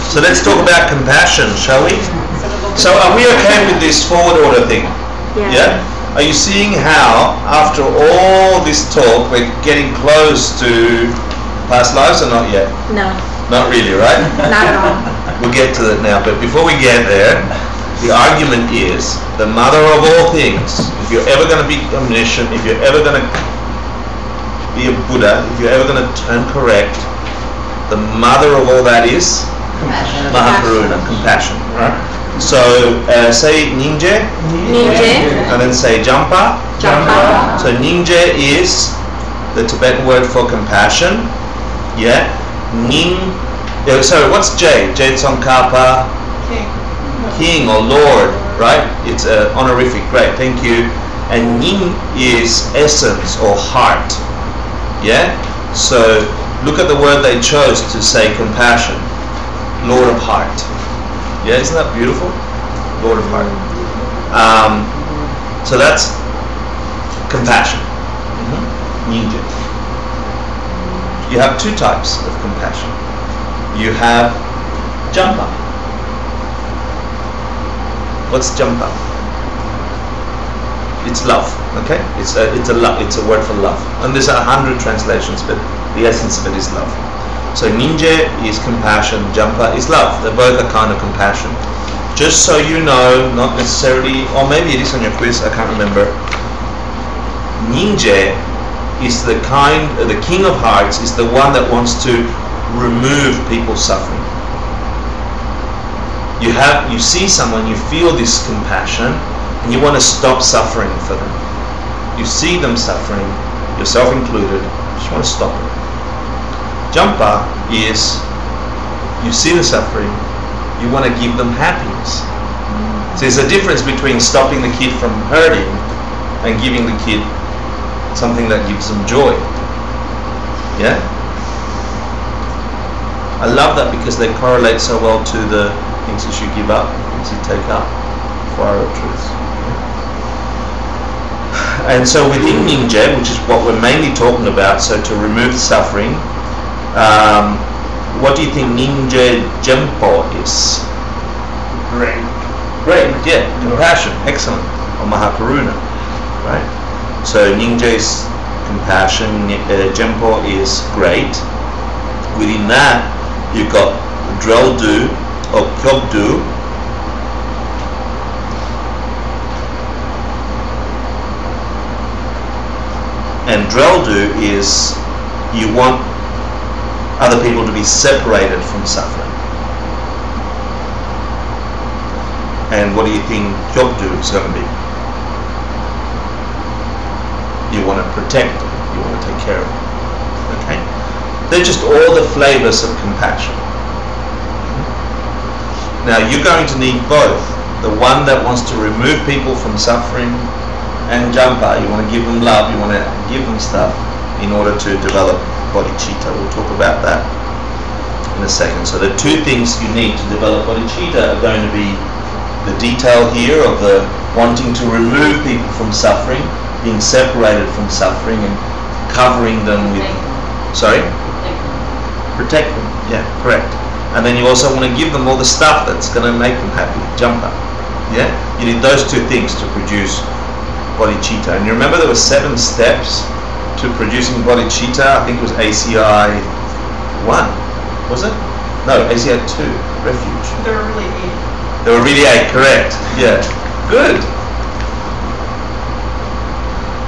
So let's talk about compassion, shall we? So are we okay with this forward order thing? Yeah? Are you seeing how, after all this talk, we're getting close to past lives or not yet? No. Not really, right? Not at all. We'll get to that now, but before we get there, the argument is the mother of all things. If you're ever going to be omniscient, if you're ever going to be a Buddha, if you're ever going to turn correct, the mother of all that is Mahakaruna, compassion. Right? So say Ninje, and then say Jampa. So Ninje is the Tibetan word for compassion. Yeah. Sorry, what's J? J Tsongkhapa. King or Lord, right? It's an honorific. Great, thank you. And Nin is essence or heart. Yeah. So look at the word they chose to say compassion. Lord of heart. Yeah, isn't that beautiful? Lord of heart. So that's compassion. Ninja. You have two types of compassion. You have Jampa. What's Jampa? It's love. Okay, it's a word for love. And there's 100 translations, but the essence of it is love. So Ninja is compassion, Jampa is love. They're both a kind of compassion. Just so you know, not necessarily, or maybe it is on your quiz, I can't remember. Ninja is the king of hearts is the one that wants to remove people's suffering. You see someone, you feel this compassion, and you want to stop suffering for them. You see them suffering, yourself included, you just want to stop it. Jampa is, you see the suffering, you want to give them happiness. So there's a difference between stopping the kid from hurting and giving the kid something that gives them joy. Yeah? I love that because they correlate so well to the things you should give up, things you take up for our truths. And so within Ninja, which is what we're mainly talking about, so to remove suffering, what do you think Ninja Jempo is? Great. Great, yeah, compassion, excellent, or Mahakaruna, right? So Ninja is compassion, Jempo is great. Within that, you've got Dreldu or Kyobdu. And Dreldu is you want other people to be separated from suffering. And what do you think Kyobdu is going to be? You want to protect them, you want to take care of them. Okay? They're just all the flavors of compassion. Now you're going to need both. The one that wants to remove people from suffering, and Jampa, you want to give them love, you want to give them stuff in order to develop bodhicitta. We'll talk about that in a second. So the two things you need to develop bodhicitta are going to be the detail here of the wanting to remove people from suffering, being separated from suffering, and covering them with, sorry? Protect them, yeah, correct. And then you also want to give them all the stuff that's going to make them happy, Jampa. Yeah? You need those two things to produce bodhicitta. And you remember there were 7 steps to producing bodhicitta. I think it was ACI 1, was it? No, ACI 2, refuge. There were really 8. There were really 8, correct. Yeah. Good.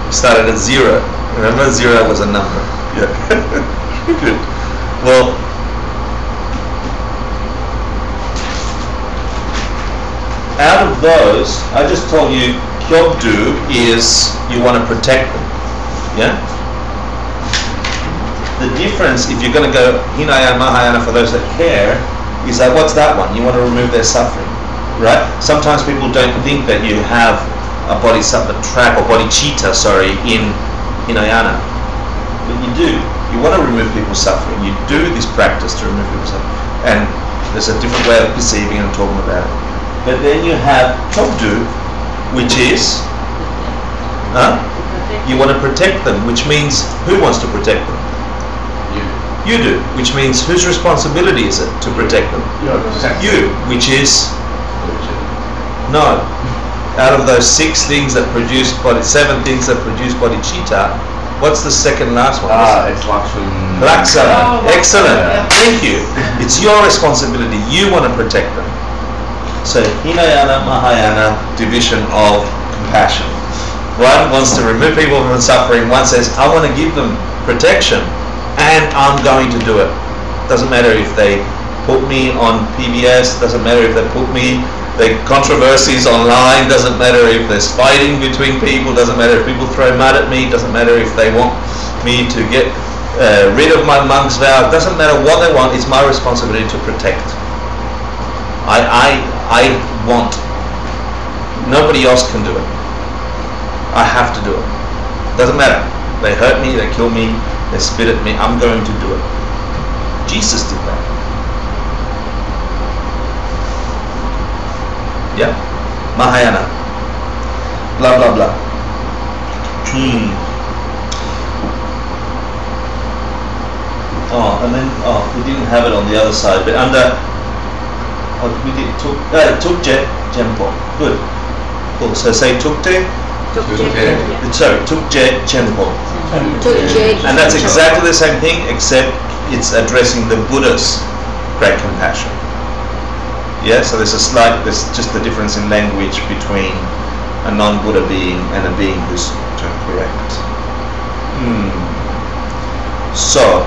We started at 0. Remember, 0 was a number. Yeah. Good. Well, out of those, I just told you Kyobdu is you want to protect them. Yeah? The difference, if you're going to go Hinayana, Mahayana for those that care, is that what's that one? You want to remove their suffering. Right? Sometimes people don't think that you have a bodhisattva track or bodhicitta, sorry, in Hinayana. But you do. You want to remove people's suffering. You do this practice to remove people's suffering. And There's a different way of perceiving and talking about it. But then you have togdu, which is, you want to protect them, which means who wants to protect them? You do, which means whose responsibility is it to protect them? You, which is no. Out of those 6 things that produce body, 7 things that produce bodhicitta, what's the second last one? It's Lakshman. Laksana. Excellent. Thank you. It's your responsibility. You want to protect them. So Hinayana, Mahayana, division of compassion. One wants to remove people from suffering. One says, I want to give them protection, and I'm going to do it. Doesn't matter if they put me on PBS. Doesn't matter if they put me. The controversies online, doesn't matter if there's fighting between people, doesn't matter if people throw mud at me, doesn't matter if they want me to get rid of my monk's vow, doesn't matter what they want, it's my responsibility to protect. I want, nobody else can do it. I have to do it. Doesn't matter. They hurt me, they kill me, they spit at me, I'm going to do it. Jesus did that. Yeah, Mahayana, blah blah blah. Oh, and then we didn't have it on the other side, but under we did Tukje Jempo. Good, cool. So say Tukte. Sorry, Tukje Jempo. And that's exactly the same thing, except it's addressing the Buddha's great compassion. Yeah, so there's just the difference in language between a non-Buddha being and a being who's turned correct. So,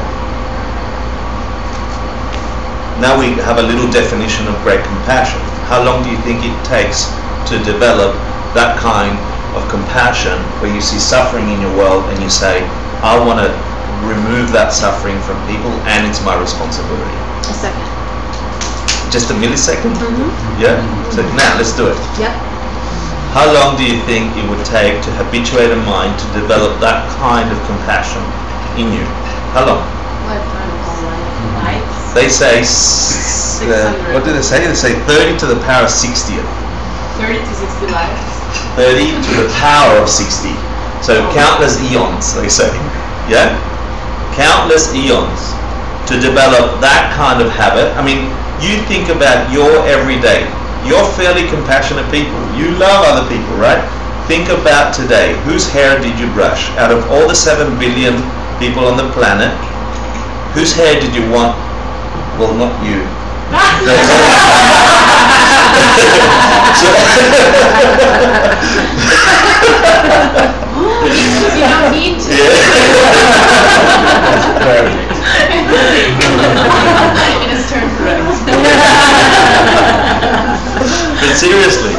now we have a little definition of great compassion. How long do you think it takes to develop that kind of compassion where you see suffering in your world and you say, I want to remove that suffering from people and it's my responsibility? A second. Just a millisecond? Yeah? So now let's do it. Yep. How long do you think it would take to habituate a mind to develop that kind of compassion in you? How long? Lives. They say, what do they say? They say 30 to the power of 60th. 30 to 60 lives. 30 to the power of 60. So countless eons, they say. Yeah? Countless eons to develop that kind of habit. I mean, you think about your everyday. You're fairly compassionate people. You love other people, right? Think about today. Whose hair did you brush? Out of all the 7 billion people on the planet, whose hair did you want? Well, not you. You don't need to. It is turned correct. But seriously,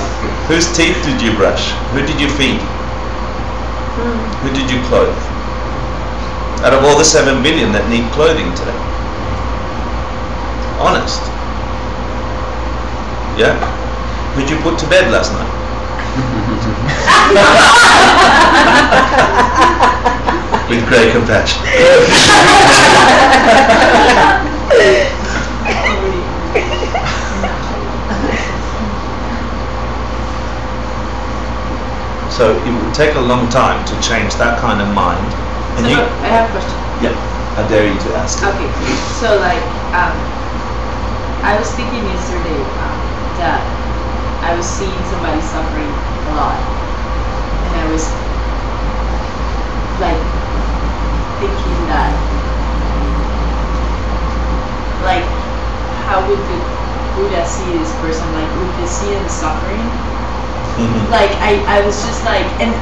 whose teeth did you brush? Who did you feed? Who did you clothe? Out of all the 7 billion that need clothing today. Honest. Yeah? Who'd you put to bed last night? With great compassion. So it would take a long time to change that kind of mind. And So I have a question. Yeah, I dare you to ask. Okay, so like, I was thinking yesterday that I was seeing somebody suffering a lot, and I was like thinking that, like, how would the Buddha see this person? Like, would they see them suffering? Like, I was just like, and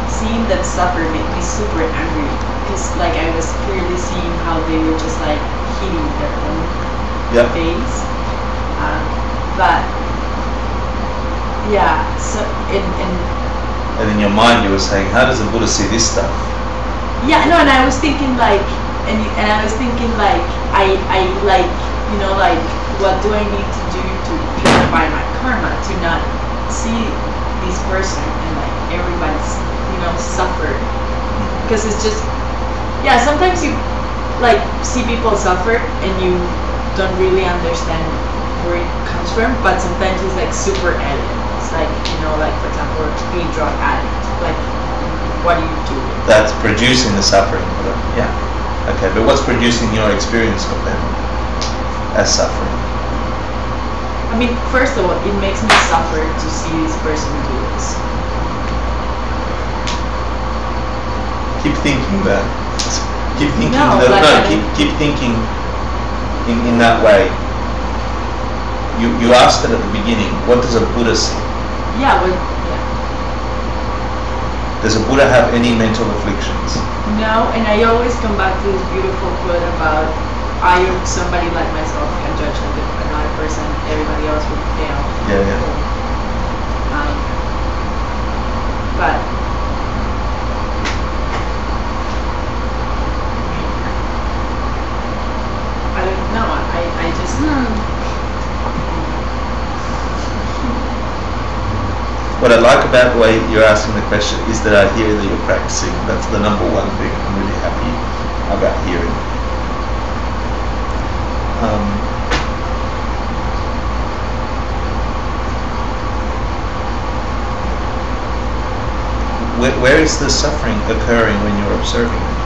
seeing them suffer made me super angry, because like I was clearly seeing how they were just like hitting their own face. But yeah, so and in your mind you were saying, how does the Buddha see this stuff? yeah, no, and I was thinking like, and I was thinking like, I like, you know, like, what do I need to do to purify my karma to not see this person and like everybody's, you know, suffered? Because it's just, yeah, sometimes you like see people suffer and you don't really understand where it comes from, but sometimes it's like super evident. It's like, you know, like for example, being drug addict. Like, what do you do? That's producing the suffering. Yeah. Okay, but what's producing your experience of them as suffering? I mean, first of all, it makes me suffer to see this person do this. Keep thinking that. Keep thinking No, that. like No, keep thinking in that way. You asked it at the beginning. What does a Buddha see? Yeah, well, yeah. Does a Buddha have any mental afflictions? No, and I always come back to this beautiful quote about somebody like myself can judge another person, everybody else would fail. Yeah, yeah. But I don't know. I just What I like about the way you're asking the question is that I hear that you're practicing. That's the number one thing I'm really happy about hearing. Where is the suffering occurring when you're observing it?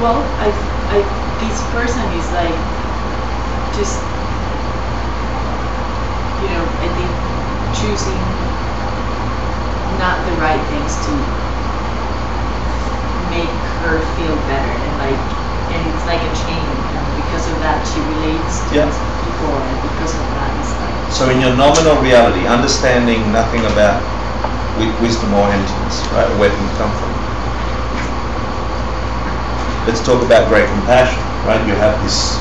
Well, this person is like just, you know, I think choosing not the right things to make her feel better, and it's like a chain, and because of that she relates to Yeah. people, and because of that it's like. So in your nominal reality, understanding nothing about wisdom or emptiness, right? Where can it come from? Let's talk about great compassion, right? You have this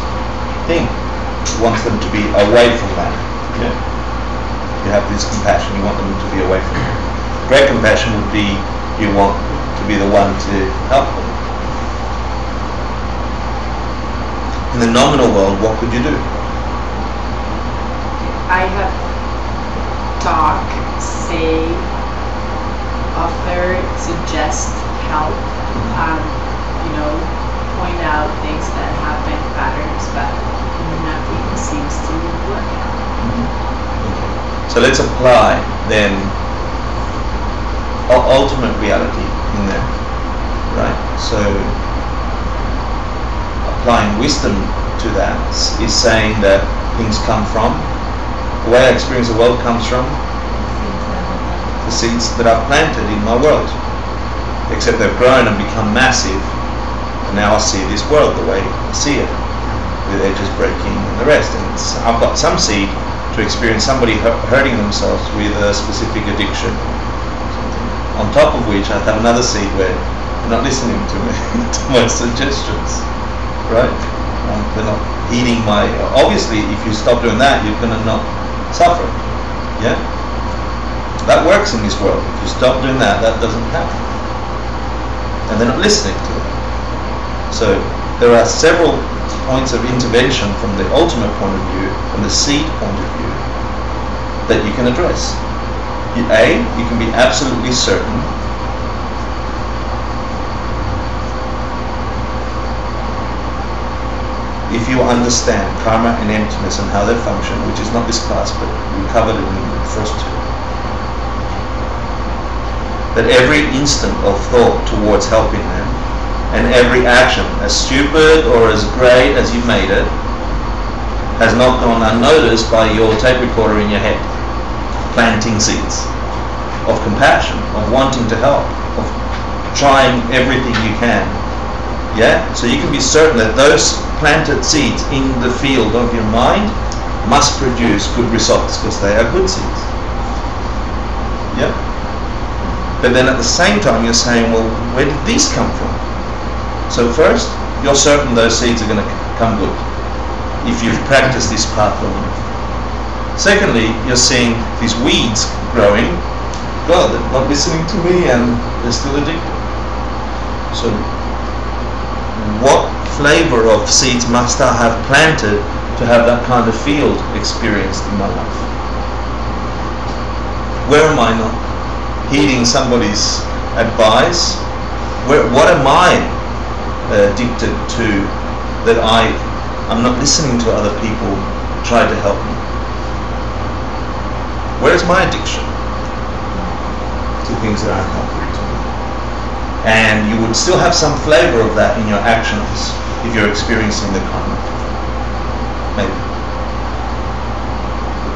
thing, you want them to be away from that. Yeah? You have this compassion, you want them to be away from it. Great compassion would be you want to be the one to help them. In the nominal world, what could you do? I have talk, say, offer, suggest, help, you know, point out things that happen, patterns, but nothing seems to work out. Okay. So let's apply then ultimate reality in there, right? So applying wisdom to that is saying that things come from, the way I experience the world comes from the seeds that I've planted in my world, except they've grown and become massive, and now I see this world the way I see it, with edges breaking and the rest. And I've got some seed to experience somebody hurting themselves with a specific addiction, on top of which I have another seed where they're not listening to me, to my suggestions, right? They're not heeding my, obviously if you stop doing that, you're going to not suffer, yeah? That works in this world. If you stop doing that, that doesn't happen. And they're not listening to it. So there are several points of intervention from the ultimate point of view, from the seed point of view, that you can address. A, you can be absolutely certain if you understand karma and emptiness and how they function, which is not this class, but we covered it in the first two, that every instant of thought towards helping them, and every action, as stupid or as great as you made it, has not gone unnoticed by your tape recorder in your head, planting seeds of compassion, of wanting to help, of trying everything you can. Yeah? So you can be certain that those planted seeds in the field of your mind must produce good results because they are good seeds. Yeah? But then at the same time you're saying, well, where did these come from? So first, you're certain those seeds are going to come good if you've practiced this path long enough. Secondly, you're seeing these weeds growing. God, they're not listening to me and they're still addicted. So what flavor of seeds must I have planted to have that kind of field experienced in my life? Where am I not heeding somebody's advice what am I addicted to that I'm not listening to other people try to help me? Where is my addiction to things that aren't helpful to me? And you would still have some flavor of that in your actions if you're experiencing the karma. Maybe.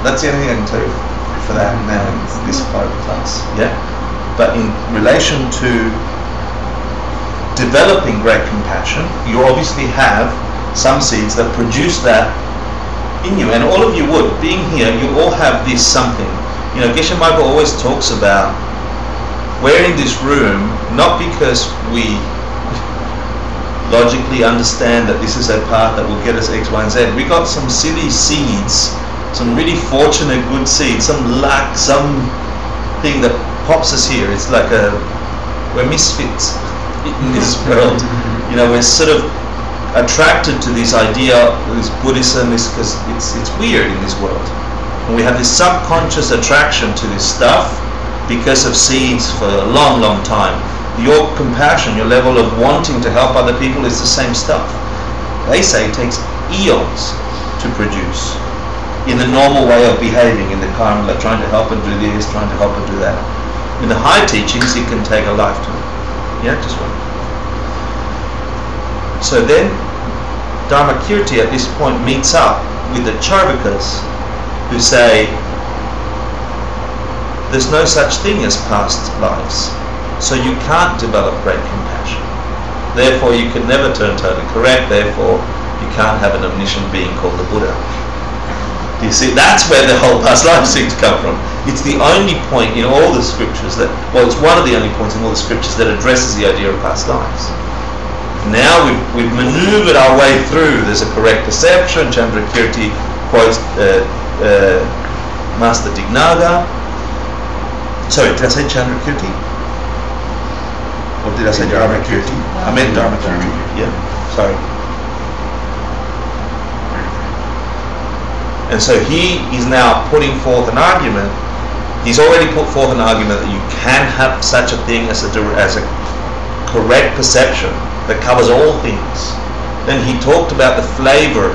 That's the only thing I can tell you for that now in this part of the class. Yeah? But in relation to developing great compassion, you obviously have some seeds that produce that in you, and all of you would. Being here, you all have this something. You know, Geshe Michael always talks about we're in this room not because we logically understand that this is a path that will get us X, Y, and Z. We got some silly seeds, some really fortunate good seeds, some luck, some thing that pops us here. It's like we're misfits in this world. You know, we're sort of attracted to this idea, this Buddhism, because it's weird in this world. And we have this subconscious attraction to this stuff because of seeds for a long, long time. Your compassion, your level of wanting to help other people is the same stuff. They say it takes eons to produce in the normal way of behaving in the karma, like trying to help and do this, trying to help and do that. In the high teachings, it can take a lifetime. Yeah, just one. So then, Dharmakirti at this point meets up with the Charvakas, who say there's no such thing as past lives, so you can't develop great compassion. Therefore, you can never turn totally correct. Therefore, you can't have an omniscient being called the Buddha. You see, that's where the whole past life seems to come from. It's the only point in all the scriptures that, well, it's one of the only points in all the scriptures that addresses the idea of past lives. Now we've maneuvered our way through. There's a correct perception. Chandrakirti quotes Master Dignaga. Sorry, did I say Chandrakirti? Or did I say Dharmakirti? I meant Dharmakirti. Yeah, sorry. And so he is now putting forth an argument. He's already put forth an argument that you can have such a thing as a correct perception that covers all things. Then he talked about the flavor,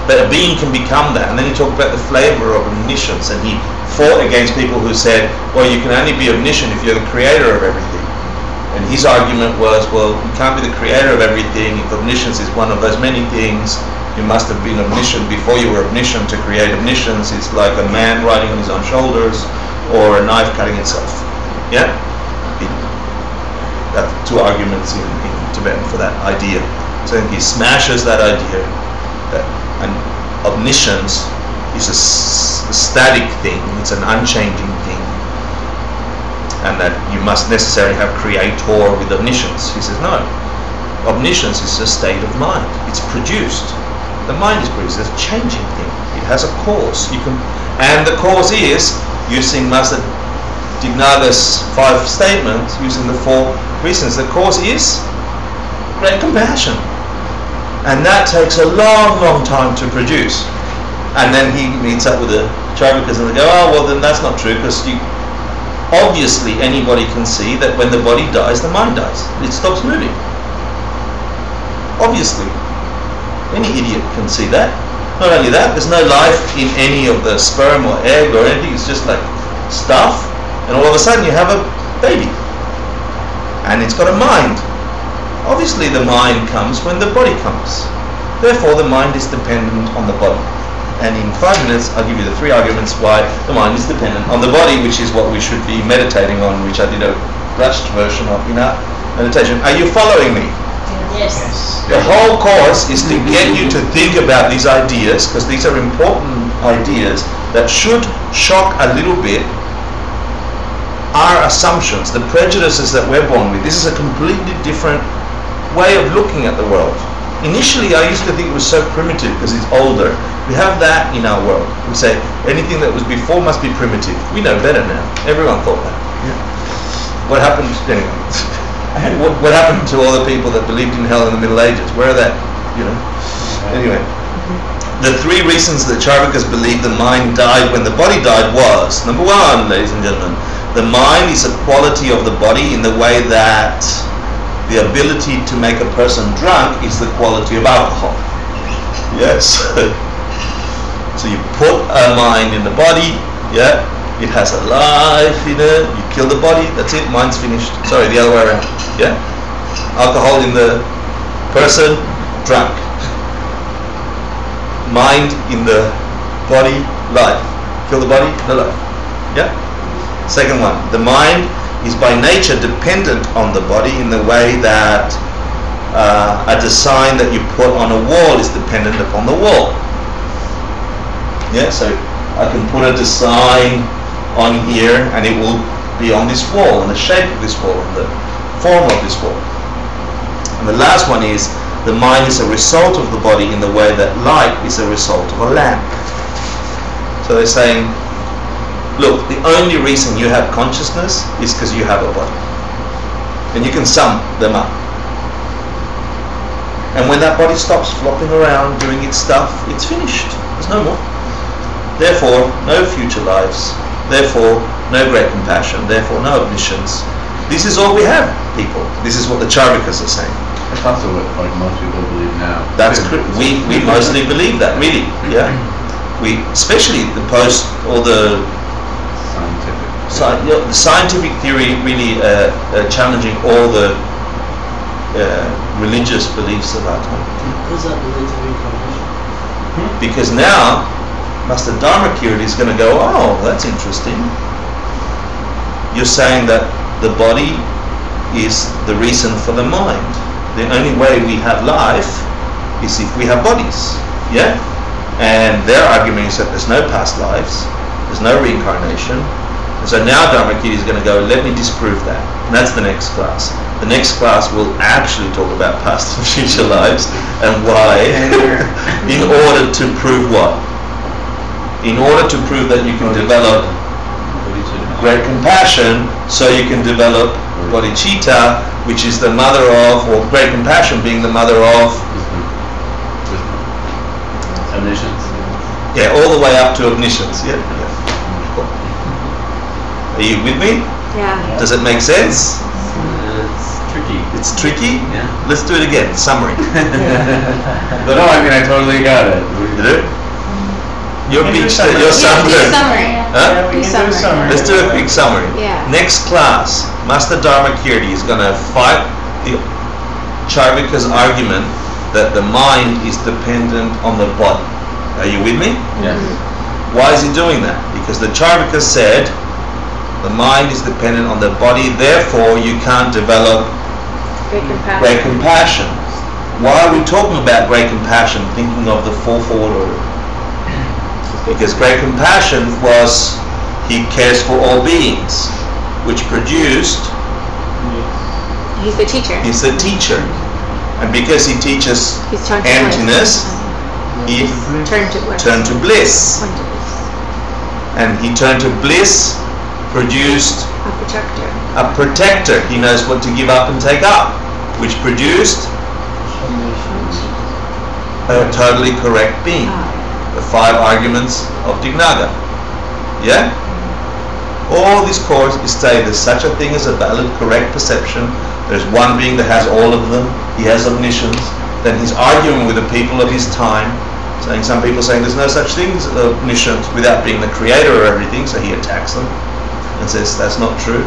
that a being can become that. And then he talked about the flavor of omniscience. And he fought against people who said, well, you can only be omniscient if you're the creator of everything. And his argument was, well, you can't be the creator of everything. If omniscience is one of those many things, you must have been omniscient before you were omniscient to create omniscience. It's like a man riding on his own shoulders or a knife cutting itself. Yeah? That's two arguments in Tibetan for that idea. So I think he smashes that idea that an omniscience is a static thing, it's an unchanging thing, and that you must necessarily have creator with omniscience. He says no, omniscience is a state of mind. It's produced. The mind is produced. It's a changing thing. It has a cause. And the cause is, using Master Dignaga's 5 statements, using the 4 reasons, the cause is great compassion. And that takes a long, long time to produce. And then he meets up with the Charvakas and they go, oh, well, then that's not true, because obviously anybody can see that when the body dies, the mind dies. It stops moving. Obviously. Any idiot can see that. Not only that, there's no life in any of the sperm or egg or anything. It's just like stuff. And all of a sudden you have a baby. And it's got a mind. Obviously the mind comes when the body comes. Therefore the mind is dependent on the body. And in 5 minutes I'll give you the 3 arguments why the mind is dependent on the body, which is what we should be meditating on, which I did a rushed version of in our meditation. Are you following me? Yes. The whole course is to get you to think about these ideas, because these are important ideas that should shock a little bit our assumptions, the prejudices that we're born with. This is a completely different way of looking at the world. Initially I used to think it was so primitive because it's older. We have that in our world. We say anything that was before must be primitive. We know better now. Everyone thought that. Yeah. What happened anyway? What happened to all the people that believed in hell in the Middle Ages? Where are they? You know. Anyway, the 3 reasons that Charvakas believed the mind died when the body died was, number 1, ladies and gentlemen, the mind is a quality of the body in the way that the ability to make a person drunk is the quality of alcohol. Yes. So you put a mind in the body, yeah, it has a life in it, you kill the body, that's it, mind's finished. Sorry, the other way around, yeah? Alcohol in the person, drunk. Mind in the body, life. Kill the body, no life. Yeah? Second one, the mind is by nature dependent on the body in the way that a design that you put on a wall is dependent upon the wall. Yeah, so I can put a design on here and it will be on this wall, and the shape of this wall, and the form of this wall. And the last one is the mind is a result of the body in the way that light is a result of a lamp. So they're saying, look, the only reason you have consciousness is because you have a body. And you can sum them up. And when that body stops flopping around doing its stuff, it's finished. There's no more. Therefore, no future lives. Therefore, no great compassion. Therefore, no omniscience. This is all we have, people. This is what the Charvakas are saying. That's also what like most people believe now. That's we mostly believe that, really. Yeah. We, especially the post all the scientific theory, really challenging all the religious beliefs of our time. What does that relate to reincarnation? Because now Master Dharmakirti is going to go, oh, that's interesting. You're saying that the body is the reason for the mind. The only way we have life is if we have bodies. Yeah? And their argument is that there's no past lives, there's no reincarnation. And so now Dharmakirti is going to go, let me disprove that. And that's the next class. The next class will actually talk about past and future lives and why, in order to prove what? In order to prove that you can develop great compassion, so you can develop bodhicitta, which is the mother of, or great compassion being the mother of omniscience. Yeah, all the way up to omniscience. Yeah. Are you with me? Yeah. Does it make sense? It's tricky. It's tricky? Yeah. Let's do it again. Summary. But no, I mean I totally got it. You do? Your We can do speech, summary. your Yeah, summary. Do summary. Huh? Yeah, we Do can do a summary. summary. Let's do a quick summary. Yeah. Next class, Master Dharmakirti is going to fight the Charvaka's argument that the mind is dependent on the body. Are you with me? Yes. Why is he doing that? Because the Charvaka said the mind is dependent on the body, therefore you can't develop Great compassion. great compassion. Why are we talking about great compassion, thinking of the fourfold order? Because great compassion was he cares for all beings, which produced He's the teacher. he's the teacher. And because he teaches He's turned to emptiness, he Turn to bliss. turned to bliss. Turn to bliss. And he turned to bliss, produced A protector. a protector. He knows what to give up and take up, which produced a totally correct being. The 5 arguments of Dignaga. Yeah? All this course is saying there's such a thing as a valid, correct perception. There's one being that has all of them. He has omniscience. Then he's arguing with the people of his time, saying some people saying there's no such thing as omniscience without being the creator of everything, so he attacks them and says that's not true.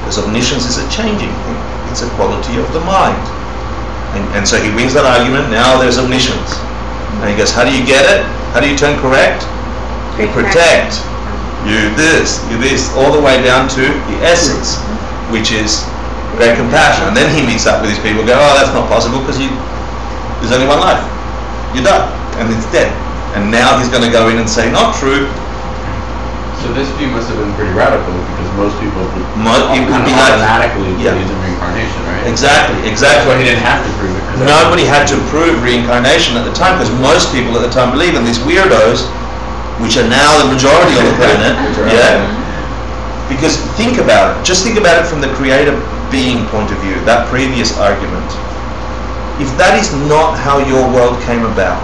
Because omniscience is a changing thing. It's a quality of the mind. And so he wins that argument. Now there's omniscience. And he goes, how do you get it? How do you turn correct? You Great protect. You this, all the way down to the essence, which is great compassion. And then he meets up with these people and go, oh, that's not possible because there's only one life. You're done. And it's dead. And now he's going to go in and say, not true. So this view must have been pretty radical because most people would It would be like, automatically yeah. believe in reincarnation, right? Exactly. That's why he didn't have to prove it. 'cause Nobody had to prove reincarnation at the time because most people at the time believe in these weirdos, which are now the majority on the planet. Yeah. Because think about it. Just think about it from the creator being point of view, that previous argument. If that is not how your world came about,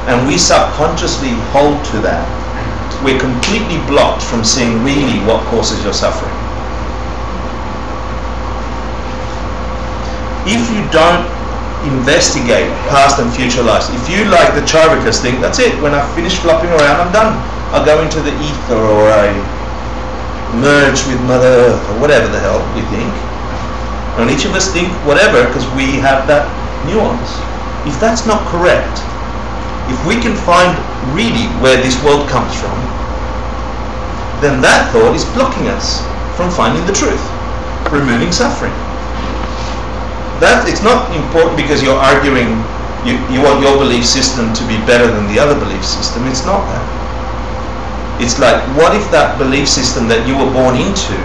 and we subconsciously hold to that, we're completely blocked from seeing really what causes your suffering. if you don't investigate past and future lives, if you, like the Charvakas, think that's it, when I finish flopping around, I'm done, I'll go into the ether, or I merge with Mother Earth, or whatever the hell we think. And each of us think whatever because we have that nuance. If that's not correct, if we can find really where this world comes from, then that thought is blocking us from finding the truth, removing suffering. That it's not important because you're arguing you want your belief system to be better than the other belief system. It's not that. It's like, what if that belief system that you were born into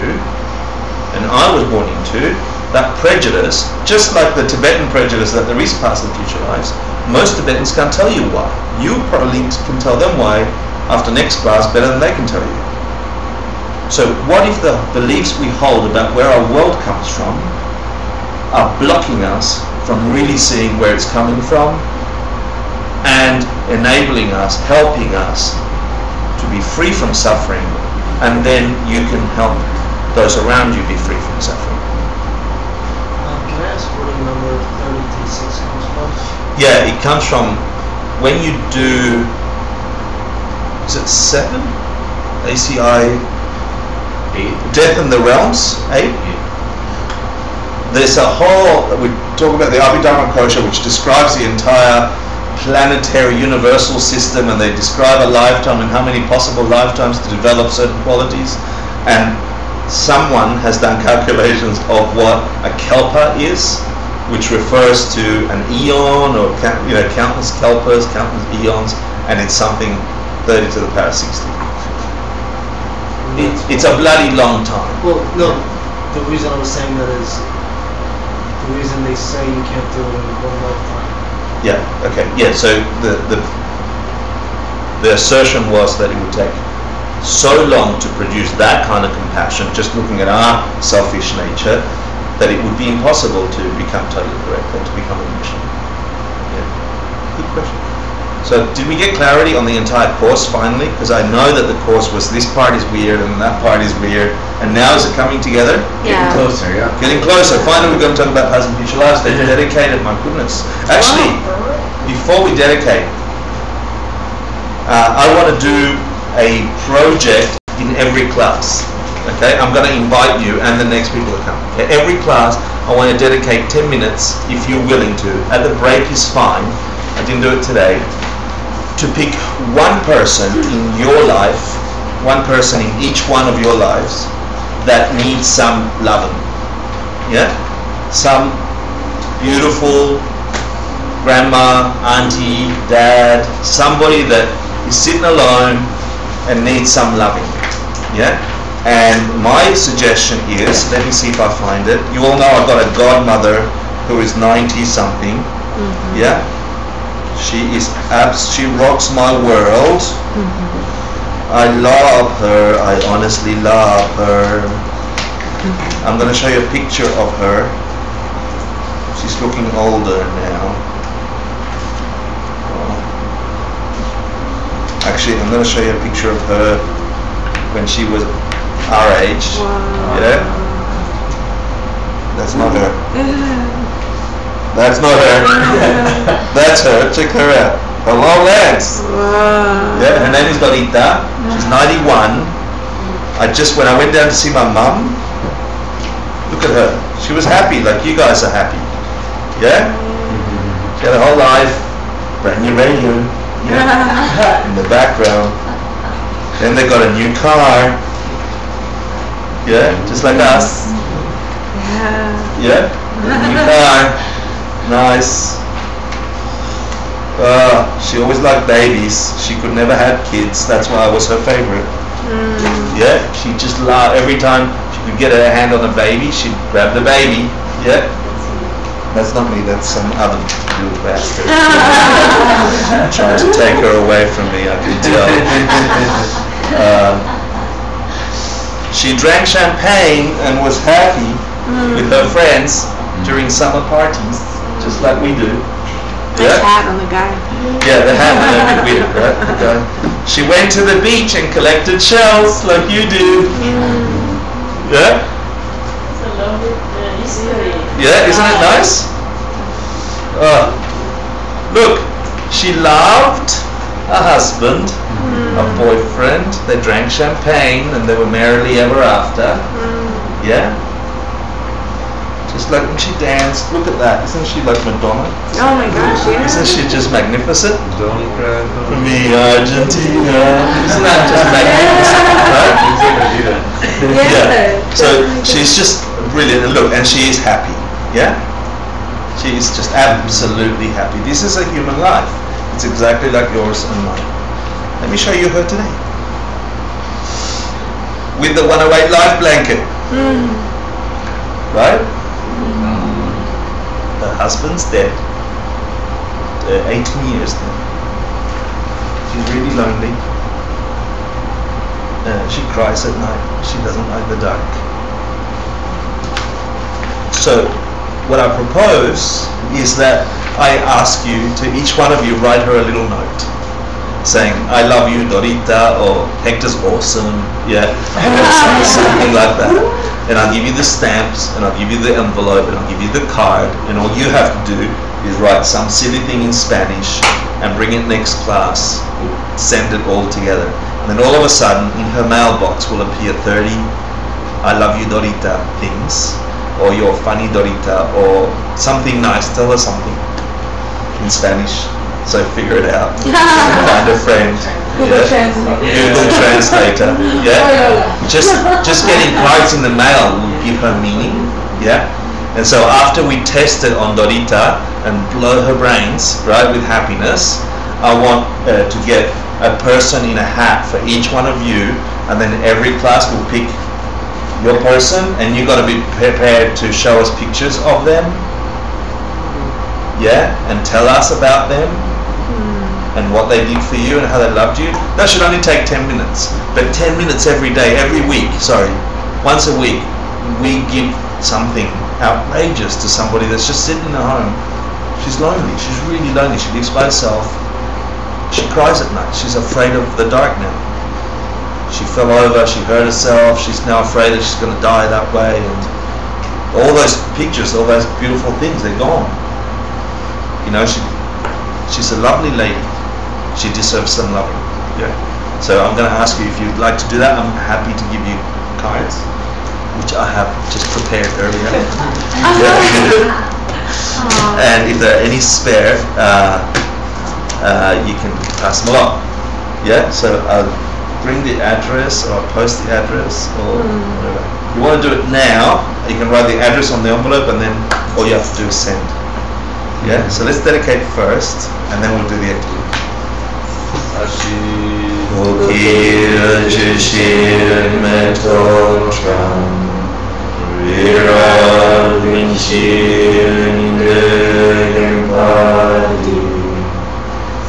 and I was born into, that prejudice, just like the Tibetan prejudice that there is past and future lives, most Tibetans can't tell you why. You probably can tell them why after next class better than they can tell you. So what if the beliefs we hold about where our world comes from are blocking us from really seeing where it's coming from and enabling us, helping us to be free from suffering, and then you can help those around you be free from suffering. Can I ask where the number 36 comes from? Yeah, it comes from when you do, is it 7? ACI 8. Death in the Realms, 8? There's a whole, we talk about the Abhidharma Kosha, which describes the entire planetary universal system, and they describe a lifetime and how many possible lifetimes to develop certain qualities. And someone has done calculations of what a kalpa is, which refers to an eon, or countless kalpas, countless eons, and it's something 30 to the power 60. It's a bloody long time. Well, no, the reason I was saying that is the reason they say you can't do it in one lifetime. Yeah, okay, yeah, so the assertion was that it would take so long to produce that kind of compassion, just looking at our selfish nature, that it would be impossible to become totally correct and to become a mission. Yeah, good question. So did we get clarity on the entire course finally? Because I know that the course was this part is weird and that part is weird, and now is it coming together? Yeah. Getting closer, yeah. Getting closer. Finally we're going to talk about past and future lives. They're dedicated, my goodness. Actually, before we dedicate, I want to do a project in every class. Okay, I'm going to invite you and the next people to come. Okay, every class I want to dedicate 10 minutes, if you're willing to. At the break is fine. I didn't do it today. To pick one person in your life, one person in each one of your lives that needs some loving. Yeah, some beautiful grandma, auntie, dad, somebody that is sitting alone and needs some loving. Yeah. And my suggestion is, let me see if I find it. You all know I've got a godmother who is 90 something. Mm-hmm. Yeah, she rocks my world. Mm-hmm. I love her. I honestly love her. Mm-hmm. I'm going to show you a picture of her. She's looking older now. Actually, I'm going to show you a picture of her when she was our age. Wow. Yeah, that's not her. That's not her. That's her. Check her out. Her long legs. Wow. Yeah, her name is Lolita. She's 91. When I went down to see my mum, look at her. She was happy, like you guys are happy. Yeah. She had a whole life. Brand new radio. Yeah. In the background. Then they got a new car. Yeah, just like us. Yeah. New car. Nice. She always liked babies. She could never have kids. That's why I was her favorite. Yeah. She just loved every time she could get her hand on a baby, she'd grab the baby. Yeah. That's not me. That's some other little bastard. Trying to take her away from me. I can tell. She drank champagne and was happy with her friends during summer parties, just like we do. Nice hat on the guy. Yeah, the hat was a bit weird, right? The guy. She went to the beach and collected shells like you do. Yeah? Yeah, easily. Yeah, isn't it nice? Look, she loved a husband, a boyfriend, they drank champagne and they were merrily ever after. Yeah? Just like when she danced, look at that, isn't she like Madonna? Oh my gosh, yeah. Isn't she just magnificent? Don't cry. Me, Argentina. Isn't that just magnificent, right? Yeah. So she's just brilliant, and look, and she is happy. Yeah? She is just absolutely happy. This is a human life. It's exactly like yours and mine. Let me show you her today. With the 108 life blanket. Right? Her husband's dead. 18 years now. She's really lonely. She cries at night. She doesn't like the dark. So, what I propose is that I ask you to, each one of you, write her a little note saying, I love you, Dorita, or Hector's awesome, yeah, or something like that. And I'll give you the stamps, and I'll give you the envelope, and I'll give you the card, and all you have to do is write some silly thing in Spanish and bring it next class. We'll send it all together. And then all of a sudden, in her mailbox will appear 30 I love you, Dorita things, or you're funny, Dorita, or something nice. Tell her something in Spanish. So figure it out. Find a friend. Google Yeah. Translate. Google Translator. Yeah. Just getting cards in the mail will give her meaning. Yeah. And so after we test it on Dorita and blow her brains right with happiness, I want to get a person in a hat for each one of you, and then every class will pick your person, and you got to be prepared to show us pictures of them. Yeah, and tell us about them. And what they did for you and how they loved you. That should only take 10 minutes. But 10 minutes every day, every week, once a week, we give something outrageous to somebody that's just sitting at home. She's lonely, she's really lonely, she lives by herself. She cries at night, she's afraid of the dark now. She fell over, she hurt herself, she's now afraid that she's going to die that way. And all those pictures, all those beautiful things, they're gone. You know, she's a lovely lady. She deserves some love. Yeah. So I'm going to ask you if you'd like to do that. I'm happy to give you cards, which I have just prepared earlier. Yeah. And if there are any spare, you can pass them along. Yeah. So I'll bring the address, or I'll post the address, or whatever. If you want to do it now, you can write the address on the envelope, and then all you have to do is send. Yeah. So let's dedicate first, and then we'll do the activity. Ukir jishir metotram Viral vinchir indegempadi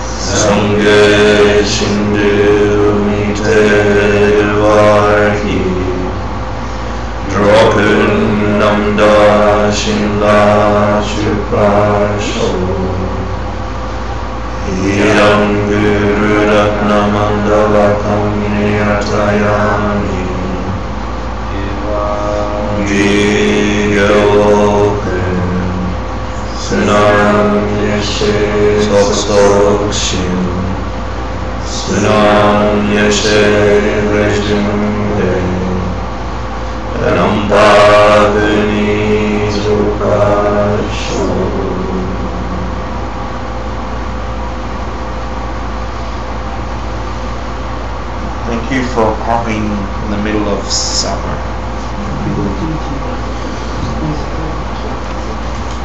Sangha chindu mitelvarki Dropun namda shinla chuprasho Idam Guru Ratna Mandala Kamniyatayani Gigawoken Sunam Yeshe Sokshin Sunam Yeshe Rejumde Anambadani Zukasho. Thank you for coming in the middle of summer.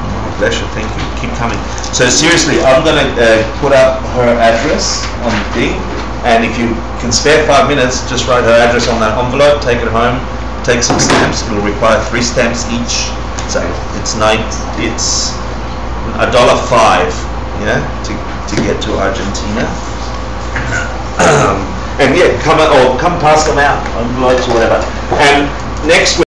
My pleasure, thank you. Keep coming. So seriously, I'm going to put up her address on the thing, and if you can spare 5 minutes, just write her address on that envelope, take it home, take some stamps. It will require 3 stamps each. So it's $1.05, yeah, to get to Argentina. And yeah, come past them out, envelopes or whatever. And next week.